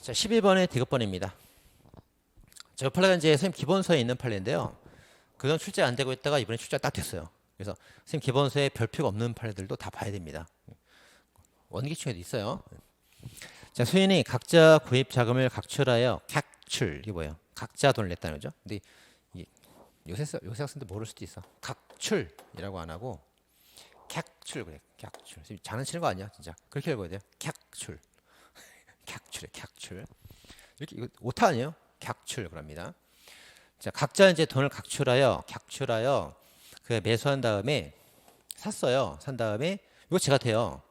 자, 12번의 디귿번입니다. 저 판례가 이제 선생님 기본서에 있는 판례인데요. 그건 출제 안 되고 있다가 이번에 출제가 딱 됐어요. 그래서 선생님 기본서에 별표가 없는 판례들도 다 봐야 됩니다. 원기 중에도 있어요. 자, 수인이 각자 구입 자금을 각출하여 각출, 이게 뭐예요? 각자 돈을 냈다는 거죠. 근데 요새 학생들 모를 수도 있어. 각출이라고 안 하고 객출 그래. 객출. 장난치는 거 아니야, 진짜. 그렇게 읽어야 돼요. 객출. 객출에 객출. 이렇게 이거 오타 아니에요? 객출 그럽니다. 자, 각자 이제 돈을 각출하여 그 매수한 다음에 샀어요. 산 다음에 이거 제가 돼요.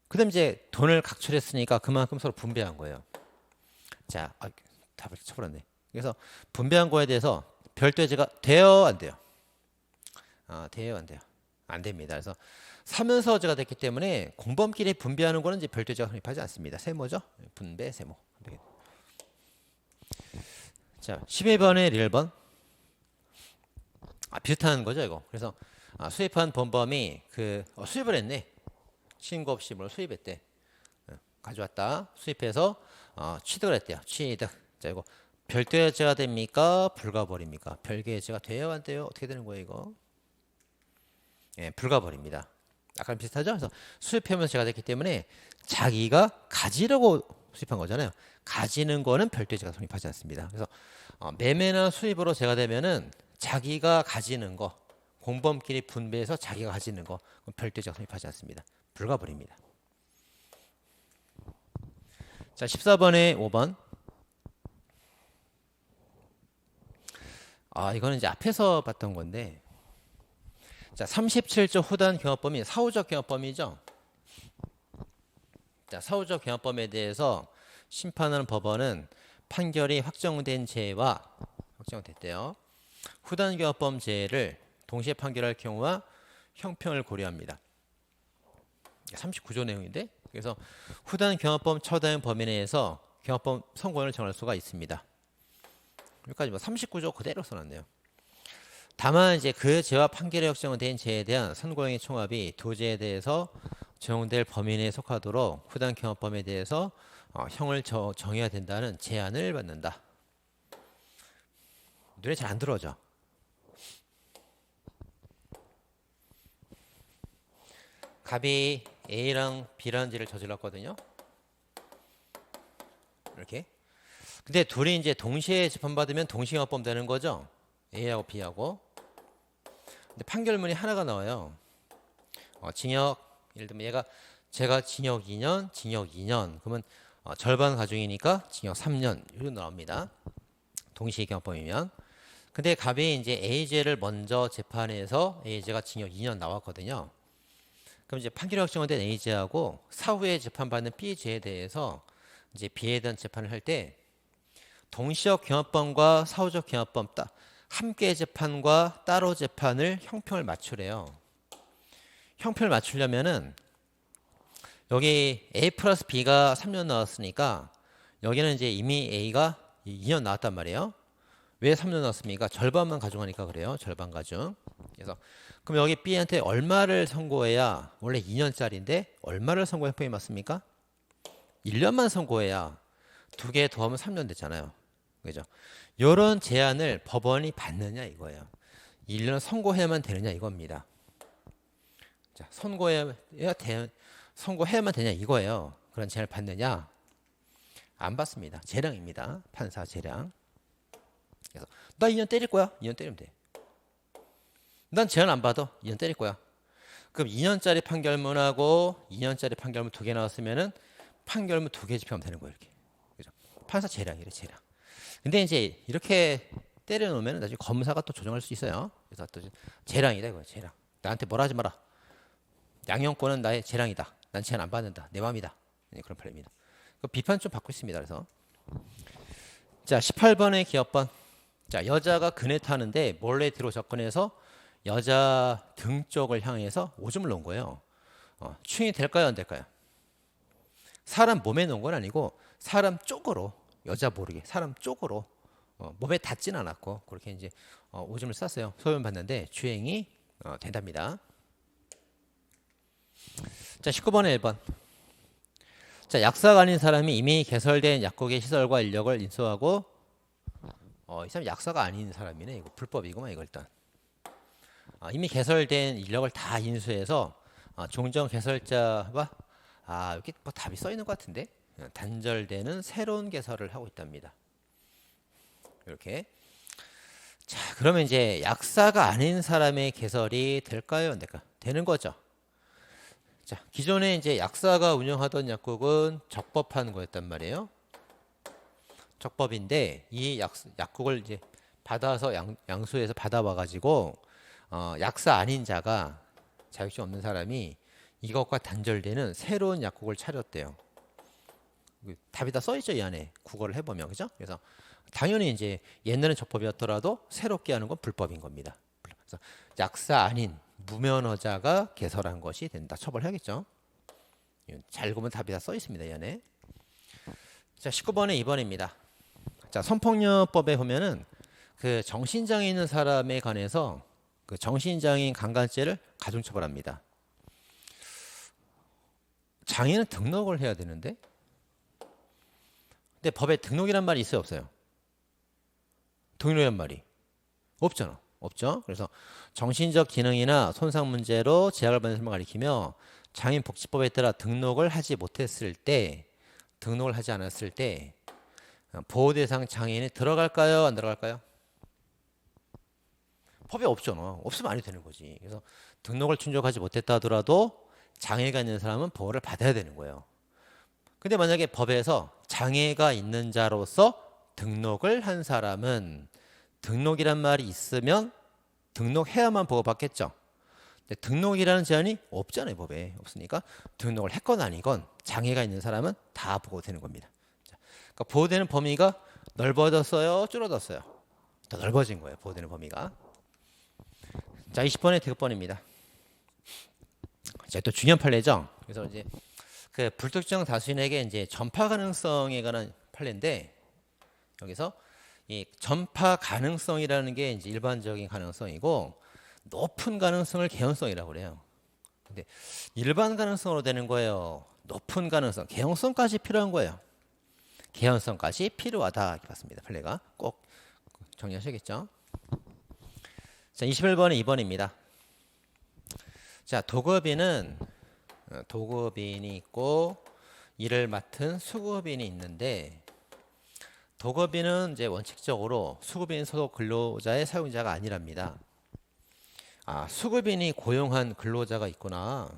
그다음 이제 돈을 각출했으니까 그만큼 서로 분배한 거예요. 자, 답을 쳐버렸네. 그래서 분배한 거에 대해서 별도의 제가 돼요, 안 돼요? 돼요, 안 돼요? 안 됩니다. 그래서 사면서 제가 됐기 때문에 공범끼리 분배하는 거는 이제 별도의 제가 성립하지 않습니다. 세모죠? 분배, 세모. 자, 11번에 1번. 비슷한 거죠, 이거. 그래서 수입한 본범이 수입을 했네. 신고 없이 뭘 수입했대. 가져왔다. 수입해서 취득을 했대요. 취득. 자, 이거 별도의 해제가 됩니까? 불가벌입니까? 별개 해제가 돼요, 안 돼요? 어떻게 되는 거예요, 이거? 예, 불가벌입니다. 아까랑 비슷하죠? 그래서 수입하면서 제가 됐기 때문에 자기가 가지려고 수입한 거잖아요. 가지는 거는 별도의 해제가 성립하지 않습니다. 그래서 매매나 수입으로 제가 되면은 자기가 가지는 거, 공범끼리 분배해서 자기가 가지는 거, 별도의 해제가 성립하지 않습니다. 불가벌입니다. 자, 14번에 5번. 이거는 이제 앞에서 봤던 건데, 자, 37조 후단 경합범위 사후적 경합범위죠. 자, 사후적 경합범에 대해서 심판하는 법원은 판결이 확정됐대요. 후단 경합범 제외를 동시에 판결할 경우와 형평을 고려합니다. 39조 내용인데, 그래서 후단 경합범 처단 범위 내에서 경합범 선고를 정할 수가 있습니다. 여기까지 39조 그대로 써놨네요. 다만 이제 그 죄와 판결이 확정된 죄에 대한 선고형의 총합이 두 죄에 대해서 적용될 범위 내에 속하도록 후단 경합범에 대해서 형을 정해야 된다는 제한을 받는다. 눈에 잘 안 들어오죠. 갑이 A랑 B라는 죄를 저질렀거든요. 이렇게. 근데 둘이 이제 동시에 재판받으면 동시경합범 되는 거죠. A하고 B하고. 근데 판결문이 하나가 나와요. 예를 들면 제가 징역 2년, 그러면 절반 가중이니까 징역 3년 이렇게 나옵니다. 동시경합범이면. 근데 갑이 이제 A죄를 먼저 재판해서 A죄가 징역 2년 나왔거든요. 그럼 이제 판결이 확정된 A죄하고 사후에 재판받는 B죄에 대해서 이제 B에 대한 재판을 할 때 동시적 경합범과 사후적 경합범 함께 재판과 따로 재판을 형평을 맞추래요. 형평을 맞추려면은 여기 A 플러스 B가 3년 나왔으니까 여기는 이제 이미 A가 2년 나왔단 말이에요. 왜 3년 나왔습니까? 절반만 가중하니까 그래요. 절반 가중. 그래서 그럼 여기 B한테 얼마를 선고해야 원래 2년짜리인데 얼마를 선고해 형평이 맞습니까? 1년만 선고해야 두 개 더하면 3년 됐잖아요. 그죠? 이런 제한을 법원이 받느냐 이거예요. 1년 선고해야만 되느냐 이겁니다. 자, 선고해야만 되냐 이거예요. 그런 제한을 받느냐? 안 받습니다. 재량입니다. 판사 재량. 그래서 나 2년 때릴 거야. 2년 때리면 돼. 난 제한 안 받아. 2년 때릴 거야. 그럼 2년짜리 판결문하고 2년짜리 판결문 두 개 나왔으면은 판결문 두 개 집행하면 되는 거예요. 이렇게. 그죠? 판사 재량이래, 재량. 근데 이제 이렇게 때려놓으면 나중에 검사가 또 조정할 수 있어요. 그래서 또 재량이다 이거야, 재량. 나한테 뭐라 하지 마라. 양형권은 나의 재량이다. 난 제한 안 받는다. 내 마음이다. 네, 그런 판례입니다. 그 비판 좀 받고 있습니다. 그래서 자, 18번의 기업번. 자, 여자가 그네 타는데 몰래 뒤로 접근해서 여자 등 쪽을 향해서 오줌을 놓은 거예요. 추행이 될까요, 안 될까요? 사람 몸에 놓은 건 아니고 사람 쪽으로, 여자 모르게 사람 쪽으로, 몸에 닿진 않았고 그렇게 이제 오줌을 쌌어요. 소변 봤는데 추행이 된답니다. 자, 19번에 1번. 자, 약사가 아닌 사람이 이미 개설된 약국의 시설과 인력을 인수하고 이 사람 약사가 아닌 사람이네. 이거 불법이구만 이거 일단. 이미 개설된 인력을 다 인수해서 종전 개설자와 여기 뭐 답이 써 있는 것 같은데 단절되는 새로운 개설을 하고 있답니다. 이렇게. 자, 그러면 이제 약사가 아닌 사람의 개설이 될까요? 안 될까요? 되는 거죠. 자, 기존에 이제 약사가 운영하던 약국은 적법한 거였단 말이에요. 적법인데 이 약국을 이제 받아서 양수해서 받아와가지고 약사 아닌 자가 자격증 없는 사람이 이것과 단절되는 새로운 약국을 차렸대요. 답이 다 써있죠 이 안에 국어를 해보면 그죠? 그래서 당연히 이제 옛날엔 적법이었더라도 새롭게 하는 건 불법인 겁니다. 그래서 약사 아닌 무면허자가 개설한 것이 된다. 처벌해야겠죠. 잘 보면 답이 다 써 있습니다 이 안에. 자 19번에 2번입니다. 자 성폭력법에 보면은 그 정신장애 있는 사람에 관해서 그 정신장애인 강간죄를 가중처벌합니다. 장애는 등록을 해야 되는데 근데 법에 등록이란 말이 있어요 없어요? 등록이란 말이 없잖아. 없죠. 그래서 정신적 기능이나 손상 문제로 제약을 받는 사람을 가리키며 장애인복지법에 따라 등록을 하지 못했을 때 등록을 하지 않았을 때 보호대상 장애인이 들어갈까요? 안 들어갈까요? 법에 없잖아. 없으면 안 되는 거지. 그래서 등록을 충족하지 못했다 하더라도 장애가 있는 사람은 보호를 받아야 되는 거예요. 근데 만약에 법에서 장애가 있는 자로서 등록을 한 사람은 등록이란 말이 있으면 등록해야만 보호받겠죠. 근데 등록이라는 제한이 없잖아요. 법에 없으니까 등록을 했건 아니건 장애가 있는 사람은 다 보호되는 겁니다. 그러니까 보호되는 범위가 넓어졌어요? 줄어들었어요? 더 넓어진 거예요. 보호되는 범위가. 자 20번의 대급번입니다. 자, 또 중요한 판례죠. 그래서 이제 그 불특정 다수인에게 이제 전파 가능성에 관한 판례인데 여기서 이 전파 가능성이라는 게 이제 일반적인 가능성이고 높은 가능성을 개연성이라고 그래요. 근데 일반 가능성으로 되는 거예요. 높은 가능성, 개연성까지 필요한 거예요. 개연성까지 필요하다 이렇게 봤습니다. 판례가 꼭 정리하셔야겠죠. 자, 21번은 2번입니다. 자, 도급인이 있고 일을 맡은 수급인이 있는데 도급인은 이제 원칙적으로 수급인 소속 근로자의 사용자가 아니랍니다. 수급인이 고용한 근로자가 있구나.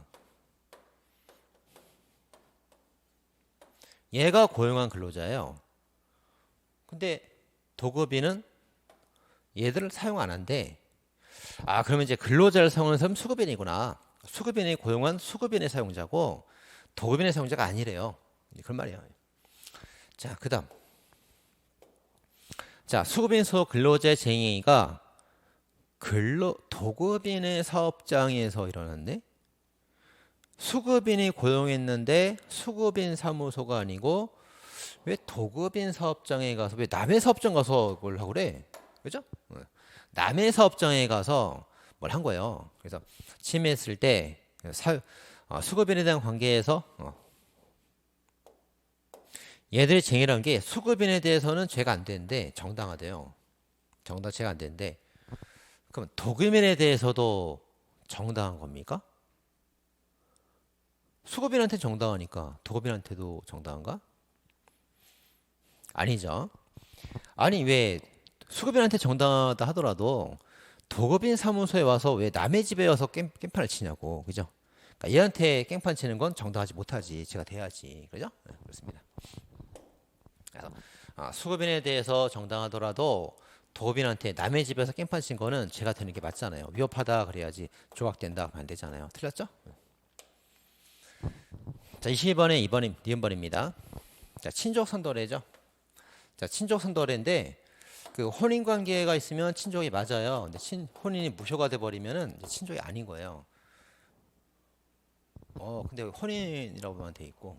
얘가 고용한 근로자예요. 근데 도급인은 얘들을 사용 안 한대. 그러면 이제 근로자를 사용하는 사람은 수급인이구나. 수급인이 고용한 수급인의 사용자고 도급인의 사용자가 아니래요. 그런 말이에요. 자, 그다음. 자, 수급인 소속 근로자의 쟁의가 도급인의 사업장에서 일어났네. 수급인이 고용했는데 수급인 사무소가 아니고 왜 도급인 사업장에 가서 왜 남의 사업장 가서 그걸 하고 그래? 그죠? 남의 사업장에 가서 뭘 한 거예요. 그래서 침해했을 때 수급인에 대한 관계에서 얘들이 쟁의란 게 수급인에 대해서는 죄가 안 되는데 정당하대요. 죄가 안 되는데 그럼 도급인에 대해서도 정당한 겁니까? 수급인한테 정당하니까 도급인한테도 정당한가? 아니죠. 아니 왜 수급인한테 정당하다 하더라도 도급인 사무소에 와서 왜 남의 집에 와서 깽판을 치냐고. 그죠? 그러니까 얘한테 깽판 치는 건 정당하지 못하지. 제가 돼야지. 그죠? 네, 그렇습니다. 그래서 수급인에 대해서 정당하더라도 도급인한테 남의 집에서 깽판 친 거는 제가 되는 게 맞잖아요. 위협하다 그래야지 조각된다 그러면 안 되잖아요. 틀렸죠? 자, 22번에 2번이 니은번입니다. 자, 친족 선도례죠. 자, 친족 선도례인데 그 혼인 관계가 있으면 친족이 맞아요. 근데 혼인이 무효가 돼 버리면은 친족이 아닌 거예요. 근데 혼인이라고만 돼 있고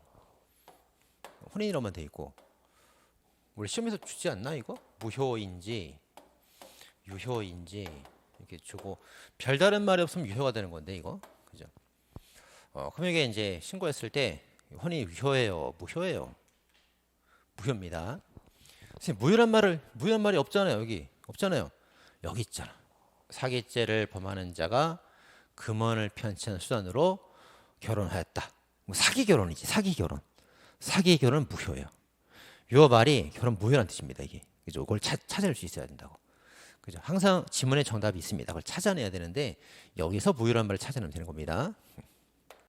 혼인이라고만 돼 있고 우리 시험에서 주지 않나 이거? 무효인지 유효인지 이렇게 주고 별다른 말이 없으면 유효가 되는 건데 이거 그죠? 그럼 이게 이제 신고했을 때 혼이 유효해요, 무효해요? 무효입니다. 선생님, 무효란 말이 없잖아요. 여기 없잖아요. 여기 있잖아. 사기죄를 범하는 자가 금원을 편취하는 수단으로 결혼하였다. 뭐 사기 결혼이지, 사기 결혼. 사기 결혼은 무효예요. 요 말이 결혼 무효란 뜻입니다. 이게 그죠? 그걸 찾아낼 수 있어야 된다고. 그죠? 항상 지문에 정답이 있습니다. 그걸 찾아내야 되는데 여기서 무효란 말을 찾아내면 되는 겁니다.